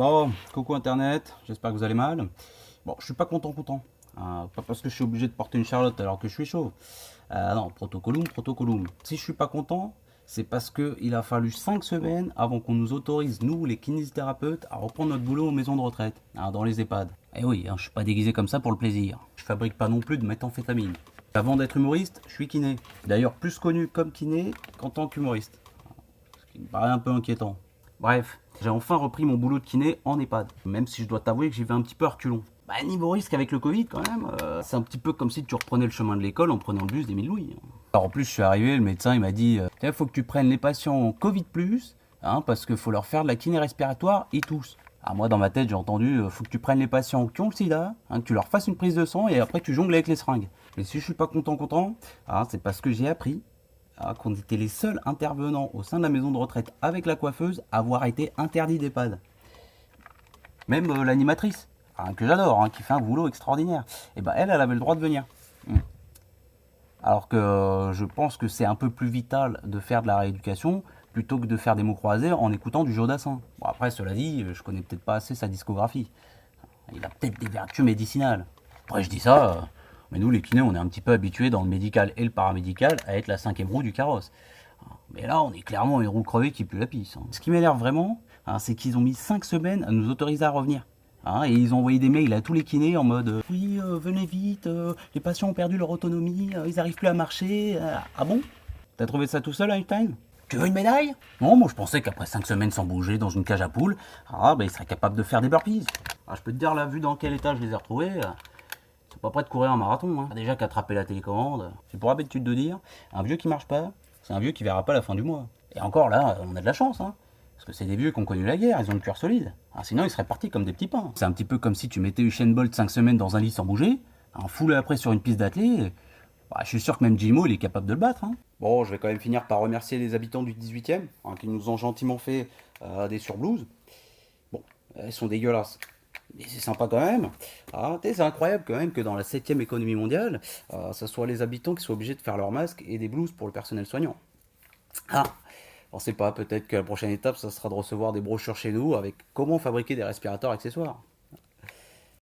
Bon, coucou internet, j'espère que vous allez mal. Bon, je suis pas content. Pas parce que je suis obligé de porter une charlotte alors que je suis chaud. Non, protocolum. Si je suis pas content, c'est parce que il a fallu 5 semaines avant qu'on nous autorise, nous les kinésithérapeutes, à reprendre notre boulot aux maisons de retraite, dans les EHPAD. Et oui, je suis pas déguisé comme ça pour le plaisir. Je fabrique pas non plus de méthamphétamine. Avant d'être humoriste, je suis kiné. D'ailleurs, plus connu comme kiné qu'en tant qu'humoriste. Ce qui me paraît un peu inquiétant. Bref, j'ai enfin repris mon boulot de kiné en EHPAD, même si je dois t'avouer que j'y vais un petit peu à reculons. Niveau risque avec le Covid quand même, c'est un petit peu comme si tu reprenais le chemin de l'école en prenant le bus d'Émile Louis. Alors en plus je suis arrivé, le médecin il m'a dit il faut que tu prennes les patients Covid+, parce qu'il faut leur faire de la kiné respiratoire, ils toussent. Ah, moi dans ma tête j'ai entendu faut que tu prennes les patients qui ont le sida, que tu leur fasses une prise de sang et après tu jongles avec les seringues. Et si je suis pas content, c'est parce que j'ai appris qu'on était les seuls intervenants au sein de la maison de retraite avec la coiffeuse à avoir été interdits d'EHPAD. Même l'animatrice, que j'adore, qui fait un boulot extraordinaire, et elle avait le droit de venir. Alors que je pense que c'est un peu plus vital de faire de la rééducation plutôt que de faire des mots croisés en écoutant du Jodassin. Bon, après, cela dit, je connais peut-être pas assez sa discographie. Il a peut-être des vertus médicinales. Après, je dis ça, mais nous, les kinés, on est un petit peu habitués dans le médical et le paramédical à être la cinquième roue du carrosse. Mais là, on est clairement une roue crevée qui pue la pisse. Ce qui m'énerve vraiment, c'est qu'ils ont mis 5 semaines à nous autoriser à revenir. Et ils ont envoyé des mails à tous les kinés en mode oui, venez vite, les patients ont perdu leur autonomie, ils n'arrivent plus à marcher. Ah bon? T'as trouvé ça tout seul, Einstein? Tu veux une médaille? Non, moi je pensais qu'après 5 semaines sans bouger dans une cage à poules, ils seraient capables de faire des burpees. Je peux te dire, là, vu dans quel état je les ai retrouvés, ils sont pas prêts de courir un marathon. Déjà qu'attraper la télécommande, c'est pour habitude de dire, un vieux qui marche pas, c'est un vieux qui verra pas la fin du mois. Et encore là, on a de la chance, parce que c'est des vieux qui ont connu la guerre, ils ont le cuir solide. Sinon, ils seraient partis comme des petits pains. C'est un petit peu comme si tu mettais Usain Bolt 5 semaines dans un lit sans bouger, foulé après sur une piste d'athlée. Je suis sûr que même Jimo, il est capable de le battre. Bon, je vais quand même finir par remercier les habitants du 18e, qui nous ont gentiment fait des surblouses. Bon, elles sont dégueulasses. Mais c'est sympa quand même. C'est incroyable quand même que dans la 7e économie mondiale, ce soit les habitants qui soient obligés de faire leurs masques et des blouses pour le personnel soignant. On sait pas, peut-être que la prochaine étape, ça sera de recevoir des brochures chez nous avec comment fabriquer des respirateurs accessoires.